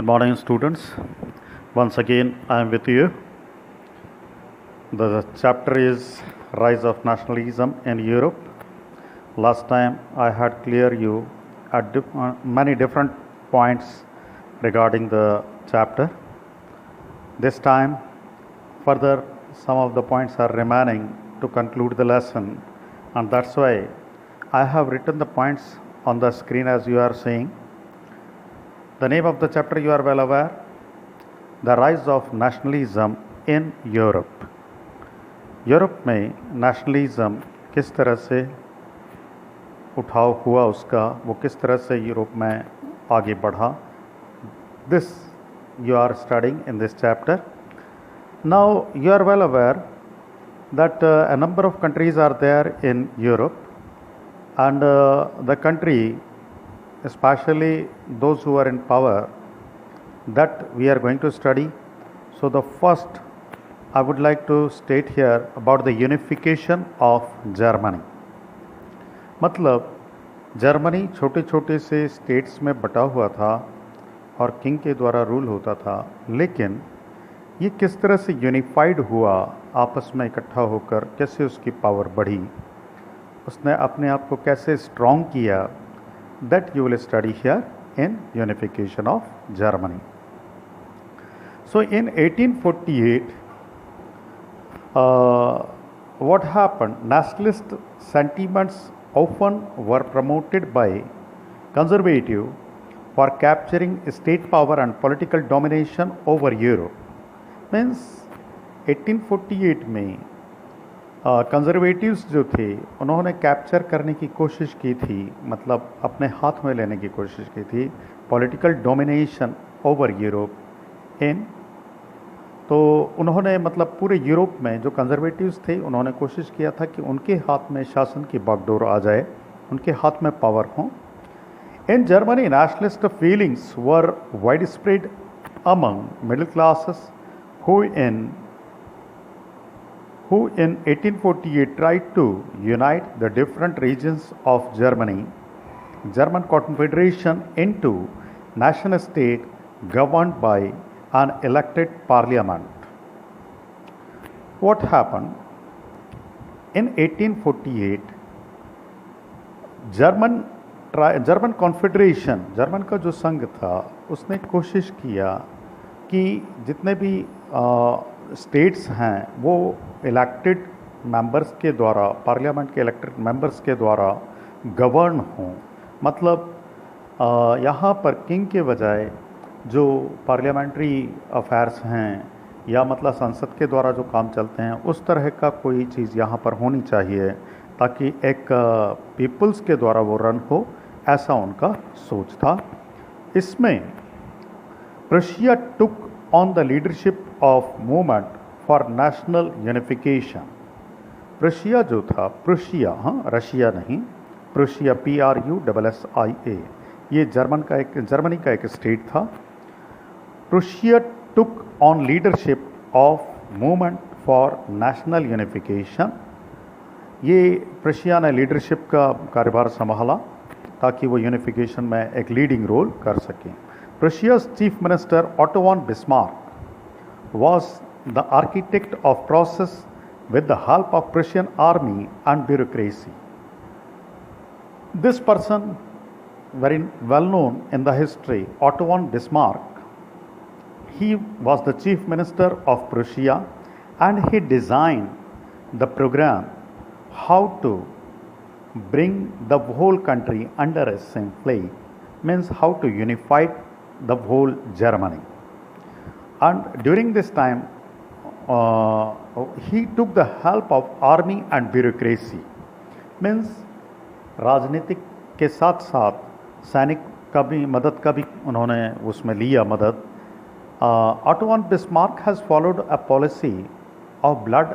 Good morning, students. Once again, I am with you. The chapter is Rise of Nationalism in Europe. Last time I had cleared you at many different points regarding the chapter. This time, further some of the points are remaining to conclude the lesson, and that's why I have written the points on the screen as you are seeing. The name of the chapter you are well aware, The Rise of Nationalism in Europe. Europe में nationalism किस तरह से उठाव हुआ उसका, वो किस तरह से यूरोप में आगे बढ़ा, this you are studying in this chapter. Now you are well aware that a number of countries are there in Europe, and the country, especially those who are in power, that we are going to study. So the first I would like to state here about the unification of Germany. मतलब Germany छोटे छोटे से states में बटा हुआ था और king के द्वारा रूल होता था, लेकिन ये किस तरह से यूनिफाइड हुआ, आपस में इकट्ठा होकर कैसे उसकी पावर बढ़ी, उसने अपने आप को कैसे स्ट्रॉन्ग किया, that you will study here in unification of Germany. So in 1848, what happened? Nationalist sentiments often were promoted by conservative for capturing state power and political domination over Europe. Means 1848 में conservatives जो थे उन्होंने capture करने की कोशिश की थी, मतलब अपने हाथ में लेने की कोशिश की थी political domination over Europe in. तो उन्होंने मतलब पूरे यूरोप में जो कंजर्वेटिव्स थे उन्होंने कोशिश किया था कि उनके हाथ में शासन की बागडोर आ जाए, उनके हाथ में पावर हो। In Germany nationalist feelings were wide spread among middle classes who in 1848 tried to unite the different regions of Germany, German Confederation, into nation state governed by an elected parliament. What happened? In 1848, German Confederation, German का जो संघ था, उसने कोशिश किया कि जितने भी स्टेट्स हैं वो इलेक्टेड मेंबर्स के द्वारा, पार्लियामेंट के इलेक्टेड मेंबर्स के द्वारा गवर्न हों। मतलब यहाँ पर किंग के बजाय जो पार्लियामेंट्री अफेयर्स हैं या मतलब संसद के द्वारा जो काम चलते हैं, उस तरह का कोई चीज़ यहाँ पर होनी चाहिए ताकि एक पीपल्स के द्वारा वो रन हो, ऐसा उनका सोच था। इसमें Prussia took on the leadership of movement for national unification. Prussia जो था, प्रुशिया, हाँ रशिया नहीं, प्रुशिया PRUSSIA, ये जर्मनी का एक स्टेट था। Prussia took on leadership of movement for national unification. ये प्रुशिया ने लीडरशिप का कार्यभार संभाला ताकि वो यूनिफिकेशन में एक लीडिंग रोल कर सकें। Prussia's chief minister Otto von Bismarck was the architect of process with the help of Prussian army and bureaucracy. This person, very well known in the history, Otto von Bismarck, he was the chief minister of Prussia, and he designed the program how to bring the whole country under a same flag, means how to unify the whole Germany. And during this time he took the help of army and bureaucracy, means राजनीतिक के साथ साथ सैनिक का भी मदद का भी उन्होंने उसमें लिया मदद। Otto von Bismarck has followed a policy of blood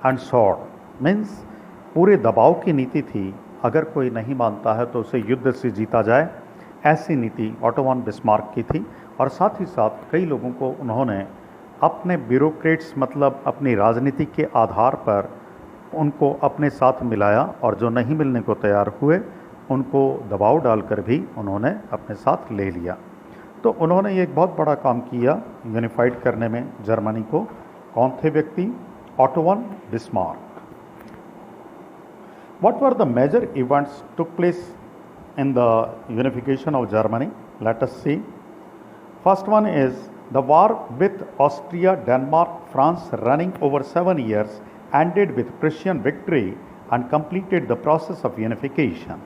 and sword, means पूरे दबाव की नीति थी, अगर कोई नहीं मानता है तो उसे युद्ध से जीता जाए, ऐसी नीति ऑटो वॉन बिस्मार्क की थी। और साथ ही साथ कई लोगों को उन्होंने अपने ब्यूरोक्रेट्स, मतलब अपनी राजनीति के आधार पर उनको अपने साथ मिलाया, और जो नहीं मिलने को तैयार हुए उनको दबाव डालकर भी उन्होंने अपने साथ ले लिया। तो उन्होंने एक बहुत बड़ा काम किया यूनिफाइड करने में जर्मनी को। कौन थे व्यक्ति? Auto von Bismarck. What were the major events took place in the unification of Germany? Let us see. First one is the war with Austria, Denmark, France running over 7 years ended with Prussian victory and completed the process of unification.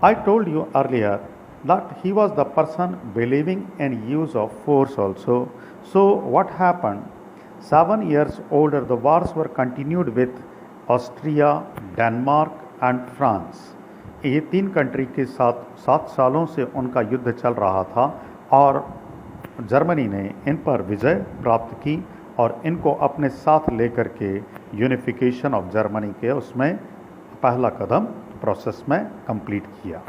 I told you earlier that he was the person believing in use of force also. So what happened? 7 years older, the wars were continued with Austria, Denmark and France. ये 3 country के साथ 7 सालों से उनका युद्ध चल रहा था और जर्मनी ने इन पर विजय प्राप्त की और इनको अपने साथ लेकर के यूनिफिकेशन ऑफ जर्मनी के उसमें पहला कदम प्रोसेस में कंप्लीट किया।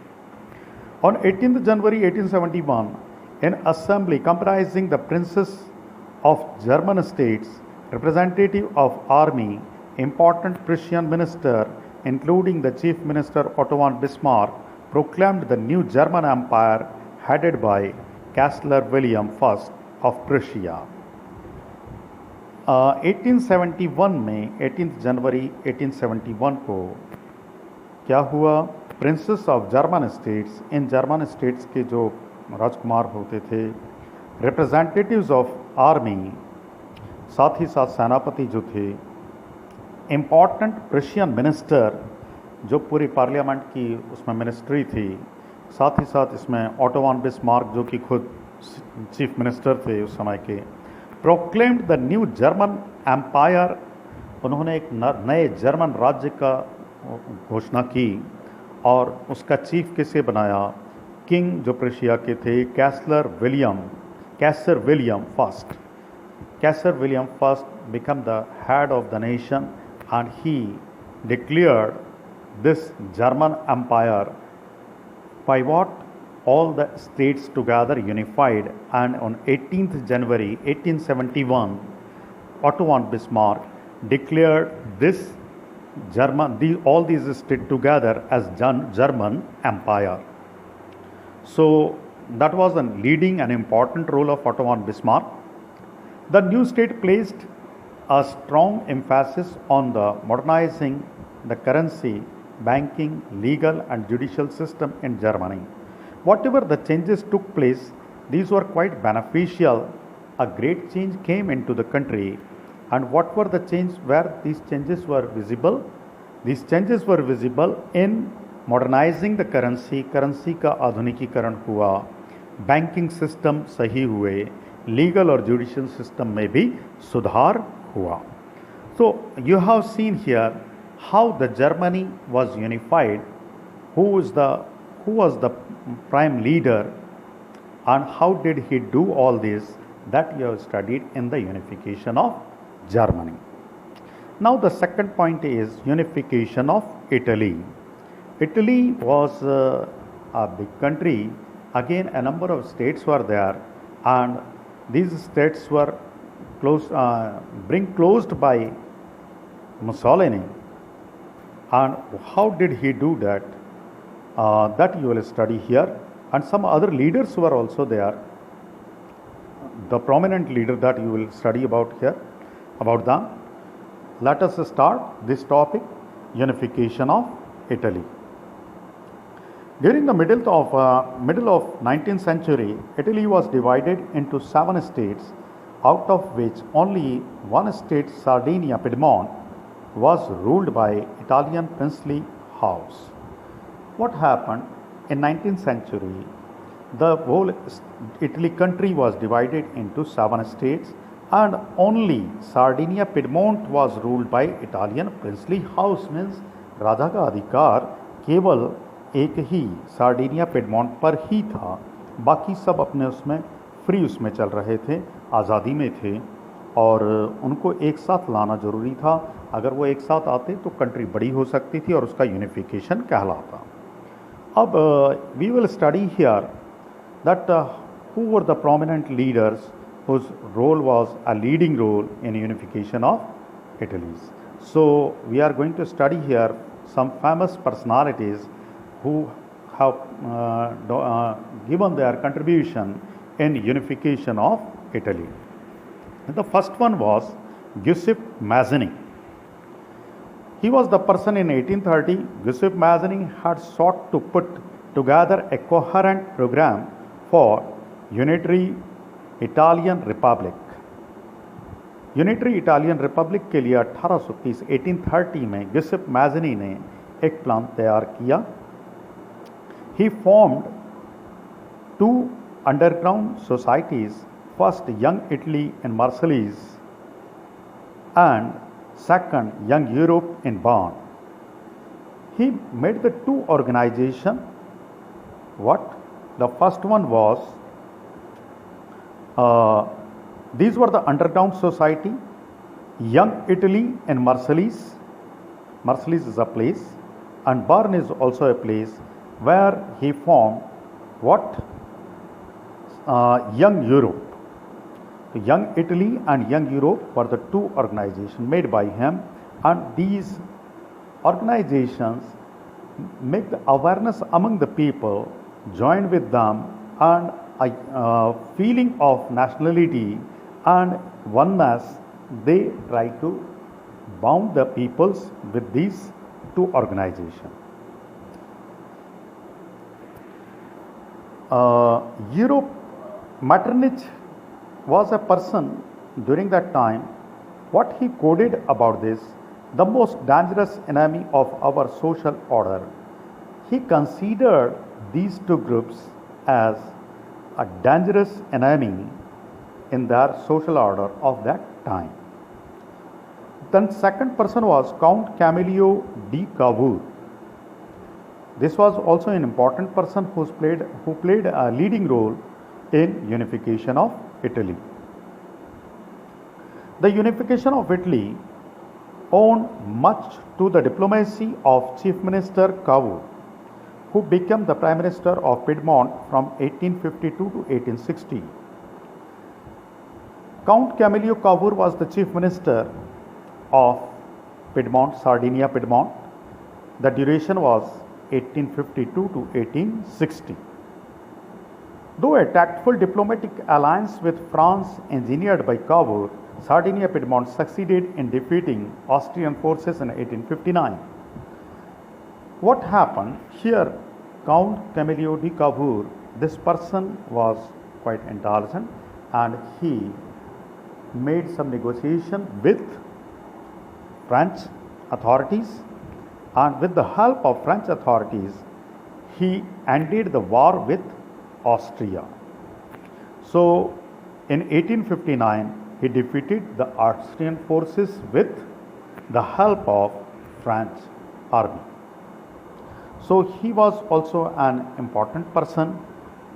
On 18 January 1871 in assembly comprising the princess of German states, representative of army, important Prussian minister, including the chief minister Otto von Bismarck, proclaimed the new German Empire headed by Kaisar William I of Prussia. 1871 में 18 जनवरी 1871 को क्या हुआ? Princess of German states, in German states के जो राजकुमार होते थे, representatives of army, साथ ही साथ सेनापति जो थे, इम्पॉर्टेंट प्रुशियन मिनिस्टर जो पूरी पार्लियामेंट की उसमें मिनिस्ट्री थी, साथ ही साथ इसमें ऑटो वन बिस्मार्क जो कि खुद चीफ मिनिस्टर थे उस समय के, proclaimed the new German empire, उन्होंने एक नए जर्मन राज्य का घोषणा की और उसका चीफ किसे बनाया? किंग जो प्रुशिया के थे Kaiser William first. Kaiser William first became the head of the nation and he declared this German Empire by what? All the states together unified, and on 18th January 1871 Otto von Bismarck declared this all these states together as German Empire. So that was a leading and important role of Otto von Bismarck. The new state placed a strong emphasis on the modernizing the currency, banking, legal and judicial system in Germany. Whatever the changes took place, these were quite beneficial. A great change came into the country. And what were the changes where these changes were visible? These changes were visible in modernizing the currency, currency का आधुनिकीकरण हुआ, banking system सही हुए, legal और judicial system में भी सुधार हुआ। So you have seen here how the Germany was unified, who was the prime leader, and how did he do all this, that you have studied in the unification of Germany. Now the second point is unification of Italy. Italy was a big country. Again, a number of states were there, and these states were closed by Mussolini. And how did he do that? That you will study here. And some other leaders were also there. The prominent leader that you will study about here, about them. Let us start this topic, unification of Italy. During the middle of 19th century, Italy was divided into 7 states, out of which only one state, Sardinia, Piedmont, was ruled by Italian princely house. What happened in 19th century? The whole Italy country was divided into 7 states, and only Sardinia, Piedmont was ruled by Italian princely house. Means राजा का अधिकार केवल एक ही Sardinia Piedmont पर ही था, बाकी सब अपने उसमें फ्री उसमें चल रहे थे, आज़ादी में थे, और उनको एक साथ लाना ज़रूरी था। अगर वो एक साथ आते तो कंट्री बड़ी हो सकती थी और उसका यूनिफिकेशन कहलाता। अब we will study here that who were the prominent leaders whose role was a leading role in unification of Italy. So we are going to study here some famous personalities who have given their contribution in unification of Italy. The first one was Giuseppe Mazzini. He was the person in 1830. Giuseppe Mazzini had sought to put together a coherent program for unitary Italian Republic. Unitary Italian Republic के लिए 1830 में गिउसेppe मैज़नी ने एक plan तैयार किया. He formed two underground societies, first Young Italy in Marseilles and second Young Europe in Bonn. He made the two organization. What? The first one was these were the underground society, Young Italy in Marseilles. Marseilles is a place, and Bern is also a place where he formed what? Young Europe. Young Italy and Young Europe were the two organizations made by him, and these organizations make the awareness among the people, join with them, and a feeling of nationality and oneness. They try to bound the peoples with these two organizations. Europe, Metternich was a person during that time. What he coded about this, the most dangerous enemy of our social order. He considered these two groups as a dangerous enemy in their social order of that time. Then second person was Count Camillo di Cavour. This was also an important person who played a leading role in unification of Italy. The unification of Italy owed much to the diplomacy of Chief Minister Cavour, who became the Prime Minister of Piedmont from 1852 to 1860. Count Camillo Cavour was the Chief Minister of Piedmont, Sardinia, Piedmont. The duration was 1852 to 1860. Though a tactful diplomatic alliance with France engineered by Cavour, Sardinia Piedmont succeeded in defeating Austrian forces in 1859. What happened here? Count Camillo di Cavour, this person was quite intelligent, and he made some negotiation with French authorities, and with the help of French authorities, he ended the war with Austria. So in 1859, he defeated the Austrian forces with the help of French army. So he was also an important person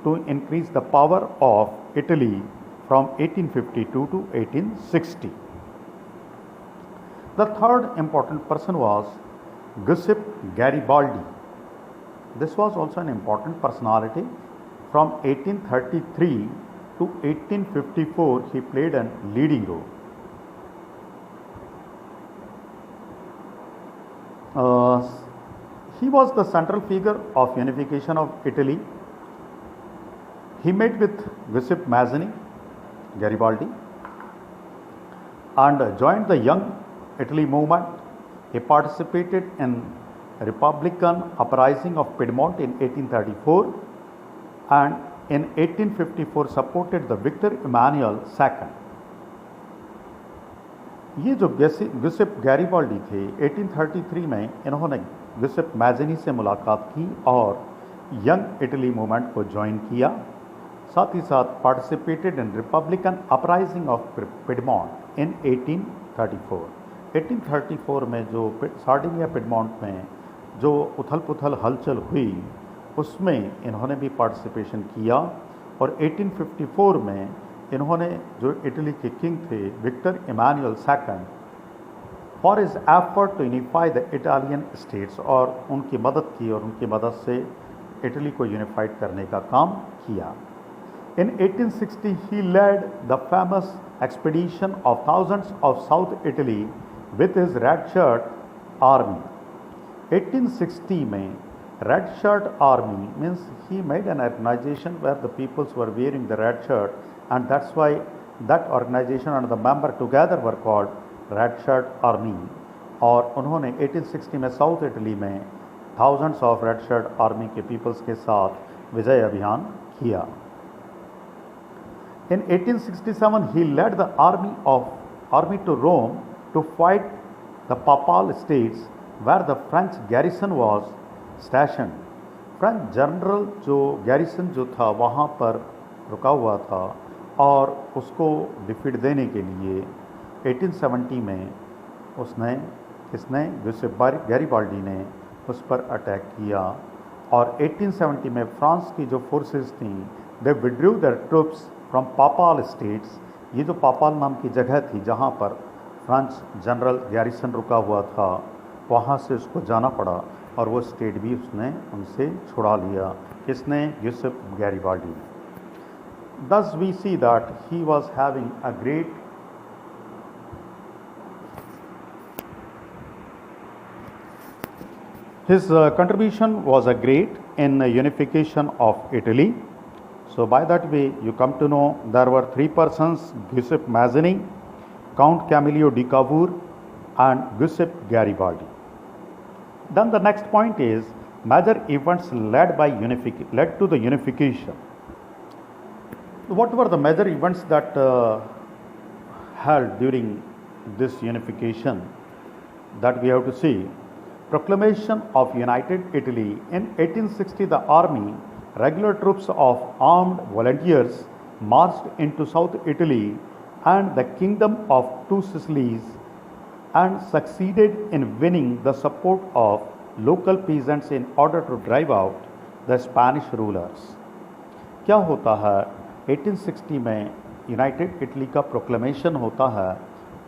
to increase the power of Italy from 1852 to 1860. The third important person was Giuseppe Garibaldi. This was also an important personality. From 1833 to 1854, he played a leading role. He was the central figure of unification of Italy. He met with Giuseppe Mazzini, Garibaldi, and joined the Young Italy movement. He participated in Republican uprising of Piedmont in 1834, and in 1854 supported the Victor Emmanuel II. ये जो गिउसेppe Garibaldi थे, 1833 में इन्होंने गिउसेppe मैज़नी से मुलाकात की और Young Italy movement को ज्वाइन किया. साथ ही साथ participated in republican uprising of Piedmont in 1834. 1834 में जो सार्डिनिया पिडमॉन्ट में जो उथल पुथल हलचल हुई, उसमें इन्होंने भी पार्टिसिपेशन किया. और 1854 में इन्होंने जो इटली के किंग थे Victor Emmanuel II, for his effort to unify the Italian states, और उनकी मदद की और उनकी मदद से इटली को यूनिफाइड करने का काम किया. In 1860, he led the famous expedition of thousands of South Italy with his red shirt army. 1860 में Red Shirt Army means he made an organization where the peoples were wearing the red shirt, and that's why that organization and the member together were called Red Shirt Army. और उन्होंने 1860 में south Italy में thousands of Red Shirt Army के peoples के साथ विजय अभियान किया. In 1867 he led the army to Rome to fight the Papal States where the French garrison was stationed. French general जो गैरिसन जो था वहाँ पर रुका हुआ था और उसको डिफीट देने के लिए 1870 में इसने जोसेफ गैरिबाल्डी ने उस पर अटैक किया और 1870 में फ्रांस की जो फोर्सेस थी they withdrew their troops from papal states. ये जो पापाल नाम की जगह थी जहाँ पर फ्रेंच जनरल गैरिसन रुका हुआ था वहाँ से उसको जाना पड़ा और वो स्टेट भी उसने उनसे छुड़ा लिया. किसने? Yusuf Garibaldi. Thus we see that he was having a great his contribution was a great in unification of Italy. So by that way you come to know there were three persons: Giuseppe Mazzini, Count Camillo di Cavour and Giuseppe Garibaldi. Then the next point is major events led to the unification. What were the major events that held during this unification that we have to see? Proclamation of United Italy. In 1860 the army, regular troops of armed volunteers marched into South Italy and the kingdom of Two Sicilies and succeeded in winning the support of local peasants in order to drive out the Spanish rulers. क्या होता है? 1860 में United Italy का proclamation होता है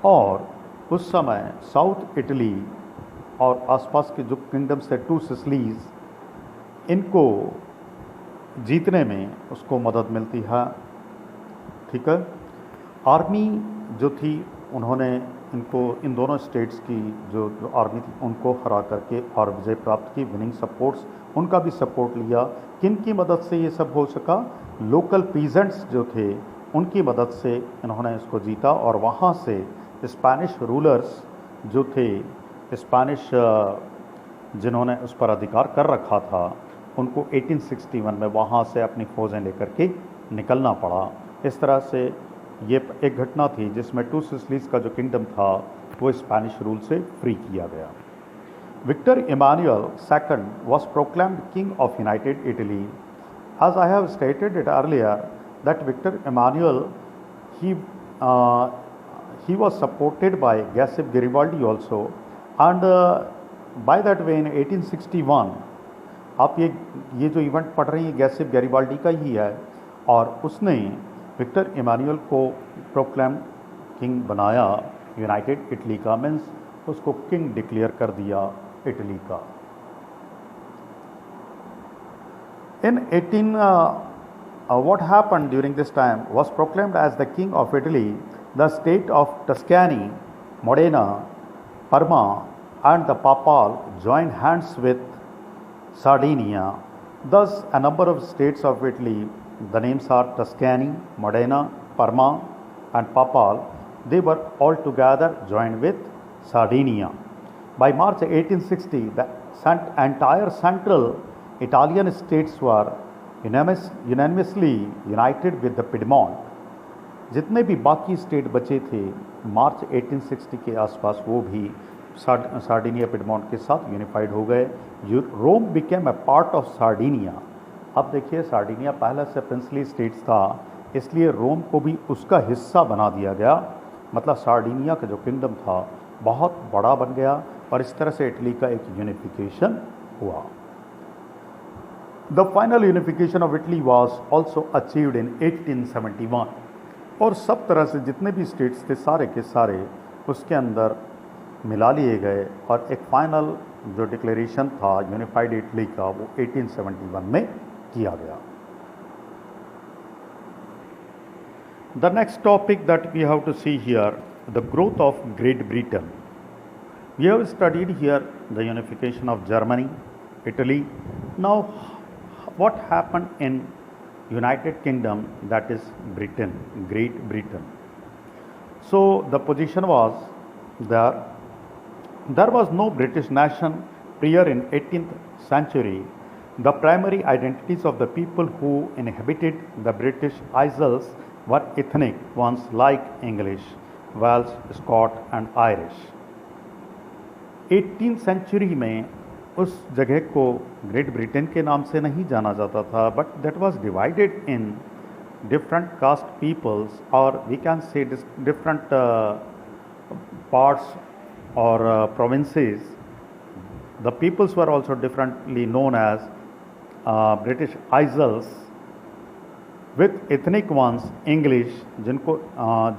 और उस समय साउथ इटली और आसपास के जो किंगडम्स थे टू सिसिलीज इनको जीतने में उसको मदद मिलती है. ठीक है. आर्मी जो थी उन्होंने इन दोनों स्टेट्स की जो आर्मी थी उनको हरा करके और विजय प्राप्त की. विनिंग सपोर्ट्स उनका भी सपोर्ट लिया. किन की मदद से ये सब हो सका? लोकल पीजेंट्स जो थे उनकी मदद से इन्होंने इसको जीता और वहाँ से स्पेनिश रूलर्स जो थे, स्पेनिश जिन्होंने उस पर अधिकार कर रखा था, उनको 1861 में वहाँ से अपनी फ़ौजें लेकर के निकलना पड़ा. इस तरह से ये एक घटना थी जिसमें टू सिसिलीज का जो किंगडम था वो स्पेनिश रूल से फ्री किया गया. Victor Emmanuel II was proclaimed king of United Italy. As I have stated it earlier that Victor Emmanuel he was supported by Giuseppe Garibaldi also, and by that way in 1861 आप ये जो event पढ़ रही हैं गैसिप Garibaldi का ही है और उसने विक्टर इमानुएल को प्रोक्लेम किंग बनाया यूनाइटेड इटली का. मीन्स उसको किंग डिक्लेयर कर दिया इटली का. In what happened during this time was proclaimed as the king of Italy, the state of Tuscany, Modena, Parma and the Papal joined hands with Sardinia. Thus a number of states of Italy, the names are Tuscany, Modena, Parma and Papal, they were all together joined with Sardinia. By March 1860 the entire central Italian states were unanimously united with the Piedmont. जितने भी बाकी state बचे थे मार्च 1860 के आसपास वो भी Sardinia Piedmont के साथ यूनिफाइड हो गए. Rome became a part of Sardinia. अब देखिए सार्डिनिया पहले से प्रिंसली स्टेट्स था इसलिए रोम को भी उसका हिस्सा बना दिया गया. मतलब सार्डिनिया का जो किंगडम था बहुत बड़ा बन गया और इस तरह से इटली का एक यूनिफिकेशन हुआ. The final unification of Italy was also achieved in 1871. और सब तरह से जितने भी स्टेट्स थे सारे के सारे उसके अंदर मिला लिए गए और एक फाइनल जो डिक्लेरेशन था यूनिफाइड इटली का वो 1871 में किया गया. The next topic that we have to see here, the growth of Great Britain. We have studied here the unification of Germany, Italy Now, what happened in United Kingdom, that is Britain, Great Britain? So the position was there. There was no British nation prior in 18th century. The primary identities of the people who inhabited the British Isles were ethnic ones like English, Welsh, Scot and Irish. 18th century में उस जगह को great Britain के नाम से नहीं जाना जाता था, but that was divided in different caste peoples, और we can say different parts और provinces. The peoples were also differently known as British Isles, with ethnic ones English, जिनको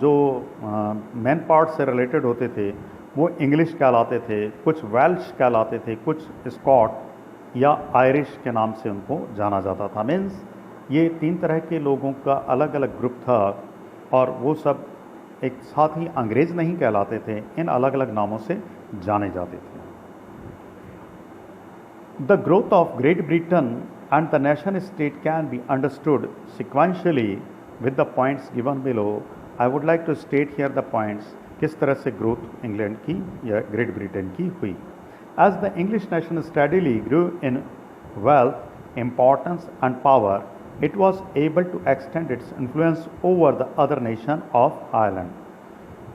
जो मेन पार्ट से रिलेटेड होते थे वो इंग्लिश कहलाते थे, कुछ वेल्श कहलाते थे, कुछ स्कॉट या आयरिश के नाम से उनको जाना जाता था. मीन्स ये 3 तरह के लोगों का अलग अलग ग्रुप था, और वो सब एक साथ ही अंग्रेज़ नहीं कहलाते थे, इन अलग अलग नामों से जाने जाते थे. The growth of Great Britain and the nation state can be understood sequentially with the points given below. I would like to state here the points, किस तरह से ग्रोथ इंग्लैंड की या ग्रेट ब्रिटेन की हुई. As the English nation steadily grew in wealth, importance and power, it was able to extend its influence over the other nation of Ireland.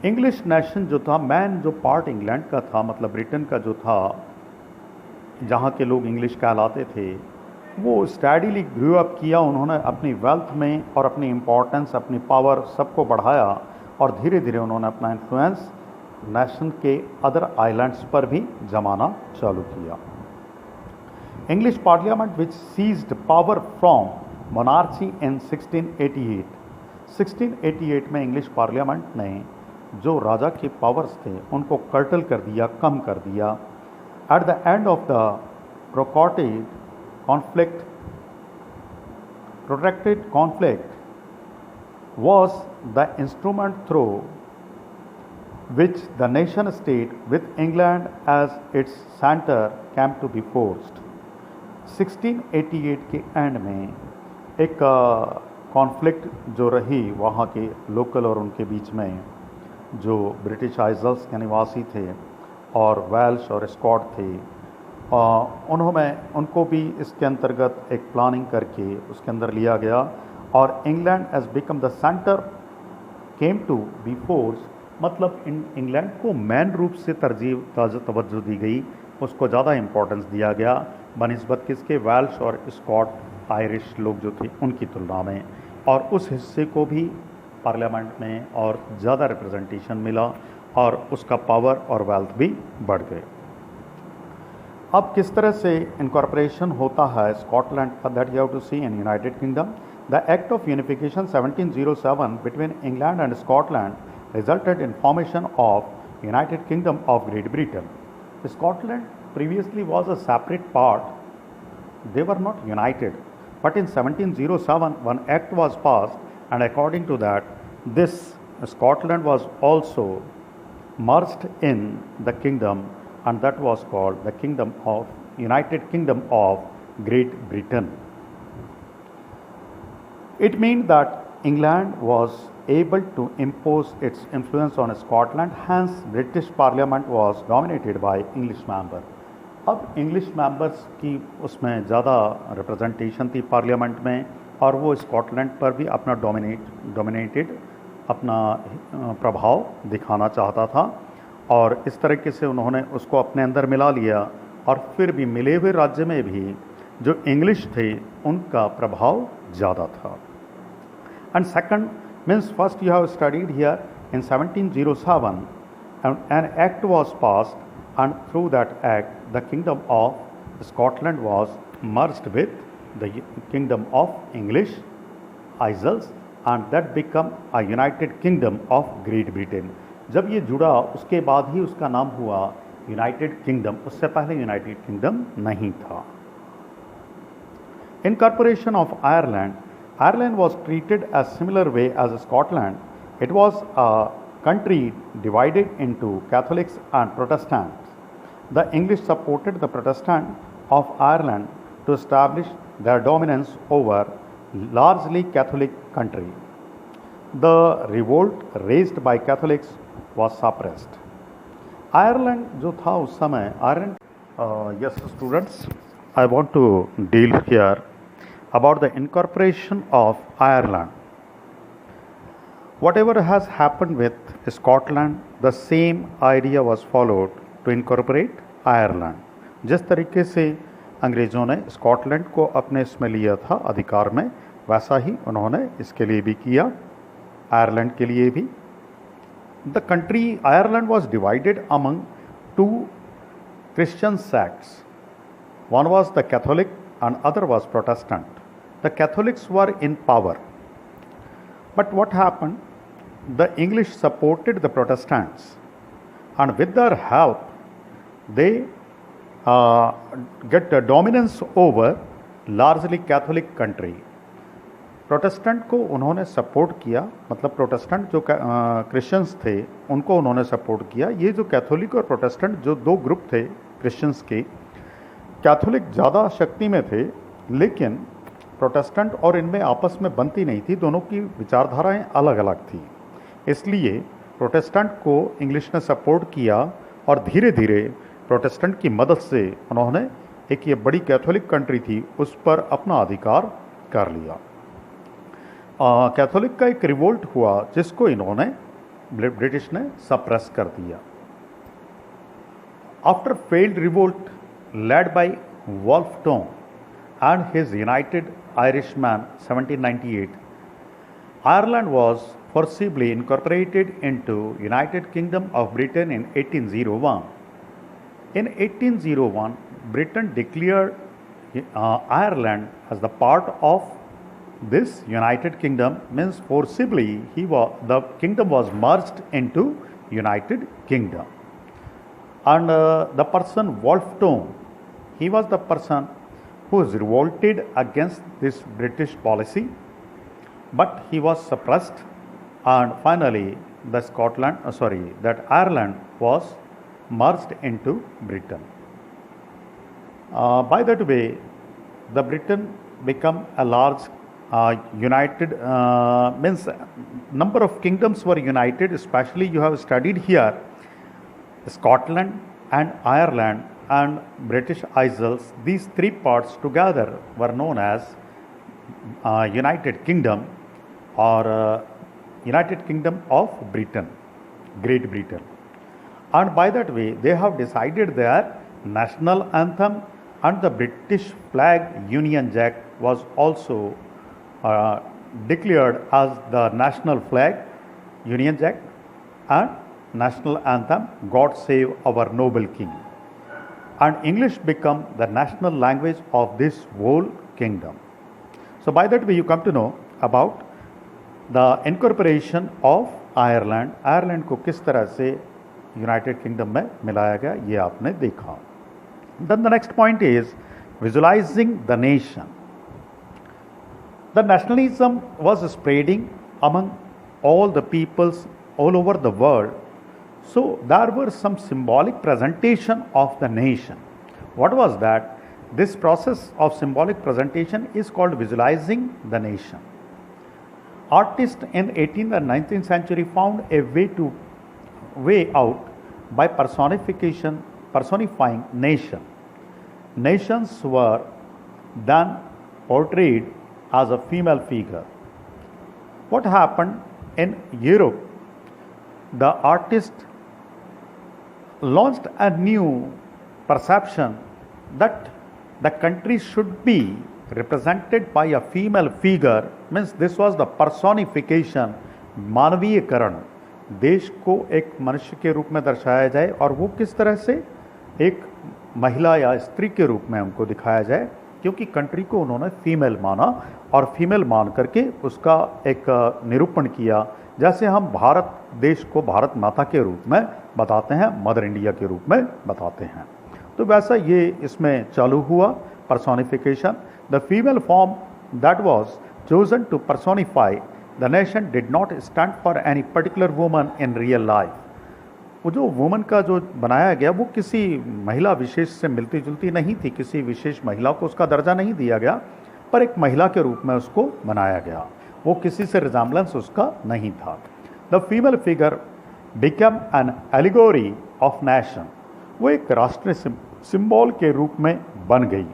English nation जो था, man जो part England का था, मतलब Britain का जो था, जहाँ के लोग इंग्लिश कहलाते थे, वो स्टडीली ग्रू अप किया. उन्होंने अपनी वेल्थ में और अपनी इम्पोर्टेंस, अपनी पावर सबको बढ़ाया, और धीरे धीरे उन्होंने अपना इन्फ्लुएंस नेशन के अदर आइलैंड्स पर भी जमाना चालू किया. English parliament which seized power from monarchy in 1688. 1688 में इंग्लिश पार्लियामेंट ने जो राजा के पावर्स थे उनको कर्टल कर दिया, कम कर दिया. At the end of the protracted conflict was the instrument through which the nation state with England as its center came to be forged. 1688 के एंड में एक कॉन्फ्लिक्ट जो रही वहाँ के लोकल और उनके बीच में, जो ब्रिटिश आइजल्स के निवासी थे और वेल्श और स्कॉट थे, उन्होंने उनको भी इसके अंतर्गत एक प्लानिंग करके उसके अंदर लिया गया, और England as become the centre came to be force. मतलब इंग्लैंड को मेन रूप से तवज्जो दी गई, उसको ज़्यादा इम्पोर्टेंस दिया गया बनिस्बत किसके, वेल्श और स्कॉट आयरिश लोग जो थे उनकी तुलना में, और उस हिस्से को भी पार्लियामेंट में और ज़्यादा रिप्रेजेंटेशन मिला, और उसका पावर और वेल्थ भी बढ़ गए. अब किस तरह से इनकॉर्पोरेशन होता है स्कॉटलैंड का, that you have to see in United Kingdom. The Act of Unification 1707 between England and Scotland resulted in formation of United Kingdom of Great Britain. Scotland previously was a separate part. They were not united. But in 1707 one act was passed, and according to that this Scotland was also merged in the kingdom, and that was called the Kingdom of United Kingdom of Great Britain. It means that England was able to impose its influence on Scotland, hence British Parliament was dominated by English member. अब English members की उसमें ज़्यादा representation थी parliament में, और वो Scotland पर भी अपना डोमिनेटेड अपना प्रभाव दिखाना चाहता था, और इस तरीके से उन्होंने उसको अपने अंदर मिला लिया. और फिर भी मिले हुए राज्य में भी जो इंग्लिश थे उनका प्रभाव ज़्यादा था. And second means, first you have studied here in 1707 an act was passed, and through that act the kingdom of Scotland was merged with the kingdom of English Isles, and that become a United Kingdom of Great Britain. जब ये जुड़ा उसके बाद ही उसका नाम हुआ United kingdom, उससे पहले यूनाइटेड किंगडम नहीं था. Incorporation of Ireland. Ireland was treated as similar way as Scotland. It was a country divided into Catholics and Protestants. The English supported the Protestant of Ireland to establish their dominance over largely Catholic country. The revolt raised by Catholics was suppressed. Ireland जो था उस समय Ireland yes students, I want to deal here about the incorporation of Ireland. Whatever has happened with Scotland, the same idea was followed to incorporate Ireland. जिस तरीके से अंग्रेज़ों ने Scotland को अपने इसमें लिया था अधिकार में, वैसा ही उन्होंने इसके लिए भी किया, आयरलैंड के लिए भी. The country Ireland was divided among two Christian sects. One was the Catholic and other was Protestant. The Catholics were in power. But what happened? The English supported the Protestants, and with their help, they get a dominance over largely Catholic country. Protestant को उन्होंने support किया, मतलब Protestant जो Christians थे उनको उन्होंने support किया. ये जो कैथोलिक और प्रोटेस्टेंट जो दो ग्रुप थे क्रिश्चियंस के, कैथोलिक ज़्यादा शक्ति में थे, लेकिन प्रोटेस्टेंट और इनमें आपस में बनती नहीं थी, दोनों की विचारधाराएं अलग अलग थी. इसलिए प्रोटेस्टेंट को इंग्लिश ने सपोर्ट किया और धीरे धीरे प्रोटेस्टेंट की मदद से उन्होंने एक ये बड़ी कैथोलिक कंट्री थी उस पर अपना अधिकार कर लिया. कैथोलिक का एक रिवोल्ट हुआ जिसको इन्होंने ब्रिटिश ने सप्रेस कर दिया. After failed revolt led by Wolfe Tone and his United Irishmen 1798, Ireland was forcibly incorporated into United Kingdom of Britain in 1801. In 1801, Britain declared Ireland as the part of this United Kingdom, means forcibly the kingdom was merged into United Kingdom. And the person Wolfe Tone, he was the person who was revolted against this British policy, but he was suppressed, and finally that Ireland was merged into Britain. By that way, the Britain become a large united, means number of kingdoms were united. Especially you have studied here Scotland and Ireland and British Isles. These three parts together were known as United Kingdom or United Kingdom of Britain, Great Britain. And by that way, they have decided their national anthem, and the British flag Union Jack was also declared as the national flag, Union Jack, and national anthem, God Save Our Noble King. And English become the national language of this whole kingdom. So by that way you come to know about the incorporation of Ireland. Ireland को किस तरह से United Kingdom में मिलाया गया, ये आपने देखा. Then the next point is visualizing the nation. The nationalism was spreading among all the peoples all over the world. So there were some symbolic presentation of the nation. What was that? This process of symbolic presentation is called visualizing the nation. Artists in 18th and 19th century found a way out by personifying nation. Nations were then portrayed as a female figure. What happened in Europe? The artist launched a new perception that the country should be represented by a female figure, means this was the personification, मानवीयकरण, देश को एक मनुष्य के रूप में दर्शाया जाए और वो किस तरह से एक महिला या स्त्री के रूप में उनको दिखाया जाए, क्योंकि कंट्री को उन्होंने फीमेल माना और फीमेल मान करके उसका एक निरूपण किया. जैसे हम भारत देश को भारत माता के रूप में बताते हैं, मदर इंडिया के रूप में बताते हैं, तो वैसा ये इसमें चालू हुआ personification. The female form that was chosen to personify the nation did not stand for any particular woman in real life. वो जो वुमन का जो बनाया गया वो किसी महिला विशेष से मिलती जुलती नहीं थी, किसी विशेष महिला को उसका दर्जा नहीं दिया गया, पर एक महिला के रूप में उसको बनाया गया, वो किसी से रिजेम्बलेंस उसका नहीं था। The female figure become an allegory of nation, वो एक राष्ट्रीय सिंबल के रूप में बन गई,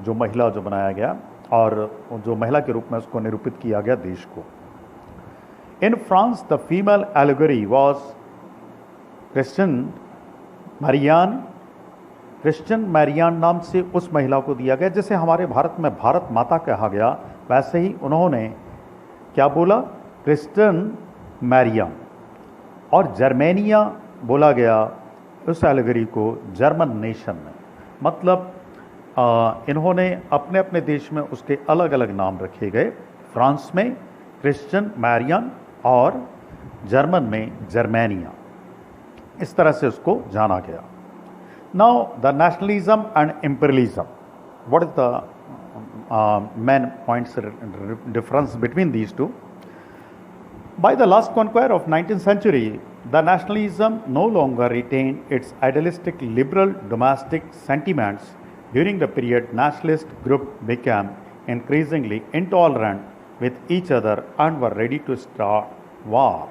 जो महिला जो बनाया गया और जो महिला के रूप में उसको निरूपित किया गया देश को। In France the female allegory was Christian Marianne, Christian Marianne नाम से उस महिला को दिया गया। जैसे हमारे भारत में भारत माता कहा गया, वैसे ही उन्होंने क्या बोला, क्रिश्चियन मैरियान। और जर्मेनिया बोला गया उस एलिगोरी को जर्मन नेशन में, मतलब इन्होंने अपने अपने देश में उसके अलग अलग नाम रखे गए। फ्रांस में क्रिश्चियन मैरियन और जर्मन में जर्मेनिया, इस तरह से उसको जाना गया। Now the nationalism and imperialism, what is the main points difference between these two? By the last conquest of 19th century, the nationalism no longer retained its idealistic liberal domestic sentiments. During the period, nationalist groups became increasingly intolerant with each other and were ready to start war.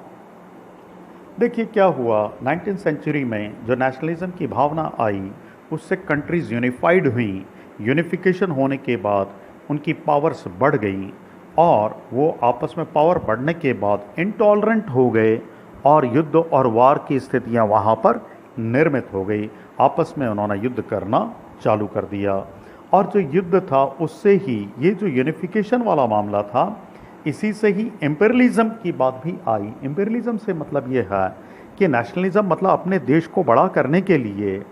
देखिए क्या हुआ, 19th century में जो nationalism की भावना आई, उससे countries unified हुई। Unification होने के बाद उनकी पावर्स बढ़ गई और वो आपस में पावर बढ़ने के बाद इंटॉलरेंट हो गए और युद्ध और वार की स्थितियां वहाँ पर निर्मित हो गई। आपस में उन्होंने युद्ध करना चालू कर दिया और जो युद्ध था उससे ही ये जो यूनिफिकेशन वाला मामला था, इसी से ही इम्पीरियलिज्म की बात भी आई। इम्पीरियलिज्म से मतलब ये है कि नेशनलिज्म मतलब अपने देश को बड़ा करने के लिए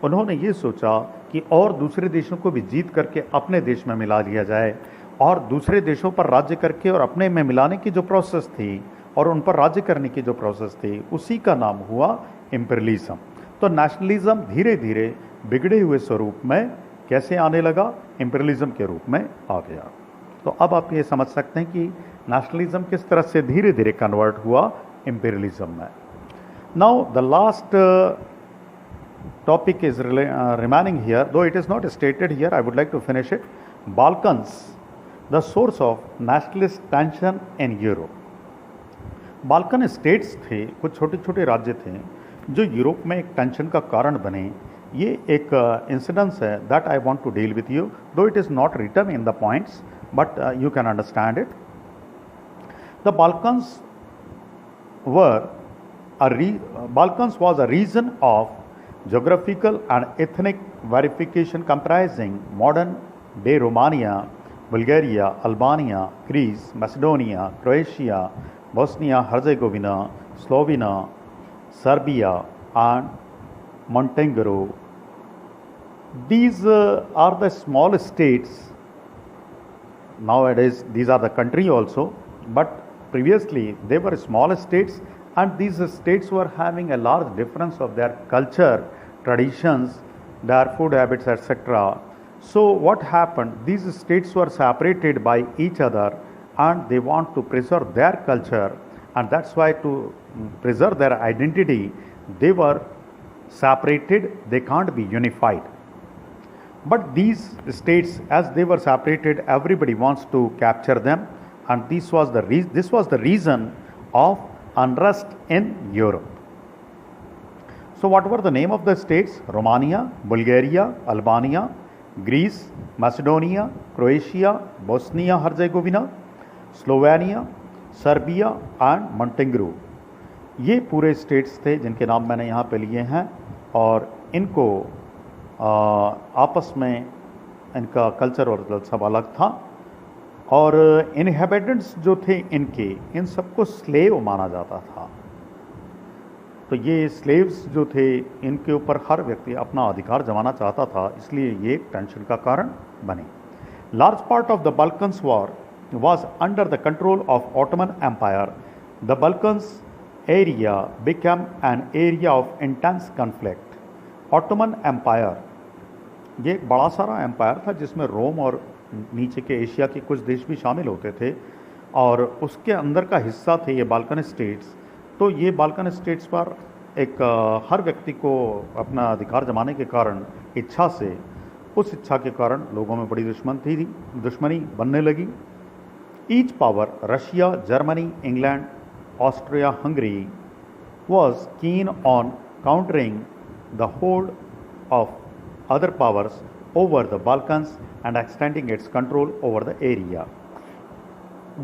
उन्होंने ये सोचा कि और दूसरे देशों को भी जीत करके अपने देश में मिला लिया जाए, और दूसरे देशों पर राज्य करके और अपने में मिलाने की जो प्रोसेस थी और उन पर राज्य करने की जो प्रोसेस थी, उसी का नाम हुआ इम्पीरियलिज्म। तो नेशनलिज्म धीरे धीरे बिगड़े हुए स्वरूप में कैसे आने लगा, इम्पीरियलिज्म के रूप में आ गया। तो अब आप ये समझ सकते हैं कि नेशनलिज्म किस तरह से धीरे धीरे कन्वर्ट हुआ इम्पीरियलिज्म में। Now the last topic is remaining here, though it is not stated here, I would like to finish it. Balkans, the source of nationalist tension in Europe. Balkan states थे, कुछ छोटे छोटे राज्य थे जो Europe में एक टेंशन का कारण बने। ये एक इंसिडेंस है that I want to deal with you, though it is not written in the points but you can understand it. The Balkans Balkans was a region of geographical and ethnic verification comprising modern day Romania, Bulgaria, Albania, Greece, Macedonia, Croatia, Bosnia, Herzegovina, Slovenia, Serbia, and Montenegro. These are the small states. Nowadays, these are the country also, but previously they were small states, and these states were having a large difference of their culture, traditions, their food habits, etc. So what happened, these states were separated by each other and they want to preserve their culture, and that's why to preserve their identity they were separated, they can't be unified. But these states, as they were separated, everybody wants to capture them, and this was the reason of unrest in Europe. So what were the name of the states? Romania, Bulgaria, Albania, Greece, Macedonia, Croatia, Bosnia Herzegovina, Slovenia, Serbia and Montenegro. ये पूरे states थे जिनके नाम मैंने यहाँ पे लिए हैं, और इनको आपस में इनका कल्चर और सब अलग था, और इनहेबिटेंट्स जो थे इनके, इन सबको स्लेव माना जाता था। तो ये स्लेव्स जो थे, इनके ऊपर हर व्यक्ति अपना अधिकार जमाना चाहता था, इसलिए ये एक टेंशन का कारण बने। Large part of the Balkans war was under the control of Ottoman Empire. The Balkans area became an area of intense conflict. Ottoman Empire ये एक बड़ा सारा एम्पायर था जिसमें रोम और नीचे के एशिया के कुछ देश भी शामिल होते थे, और उसके अंदर का हिस्सा थे ये बाल्कन स्टेट्स। तो ये बाल्कन स्टेट्स पर हर व्यक्ति को अपना अधिकार जमाने के कारण इच्छा से, उस इच्छा के कारण लोगों में बड़ी दुश्मनी बनने लगी. Each power, Russia, Germany, England, Austria, Hungary, was keen on countering the hold of other powers over the Balkans and extending its control over the area.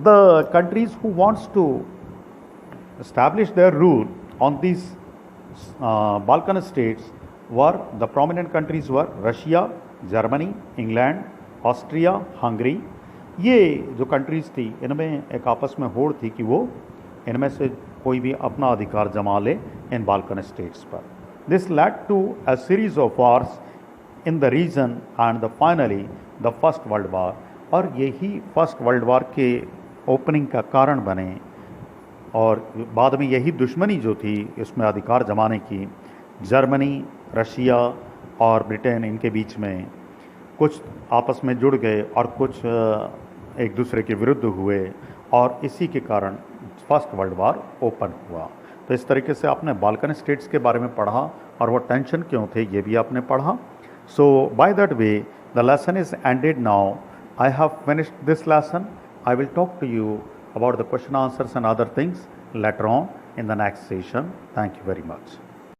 The countries who wants to establish their rule on these Balkan states were, the prominent countries were Russia, Germany, England, Austria, Hungary. ये जो countries थी इनमें एक आपस में होड़ थी कि वो इनमें से कोई भी अपना अधिकार जमा ले इन बाल्कन स्टेट्स पर. This led to a series of wars in the region and the finally the First World War. और यही फर्स्ट वर्ल्ड वार के ओपनिंग का कारण बने और बाद में यही दुश्मनी जो थी इसमें अधिकार जमाने की, जर्मनी, रशिया और ब्रिटेन, इनके बीच में कुछ आपस में जुड़ गए और कुछ एक दूसरे के विरुद्ध हुए और इसी के कारण फर्स्ट वर्ल्ड वार ओपन हुआ. तो इस तरीके से आपने बाल्कन स्टेट्स के बारे में पढ़ा और वो टेंशन क्यों थे ये भी आपने पढ़ा. So by that way the lesson is ended now. I have finished this lesson. I will talk to you about the question answers and other things later on in the next session. Thank you very much.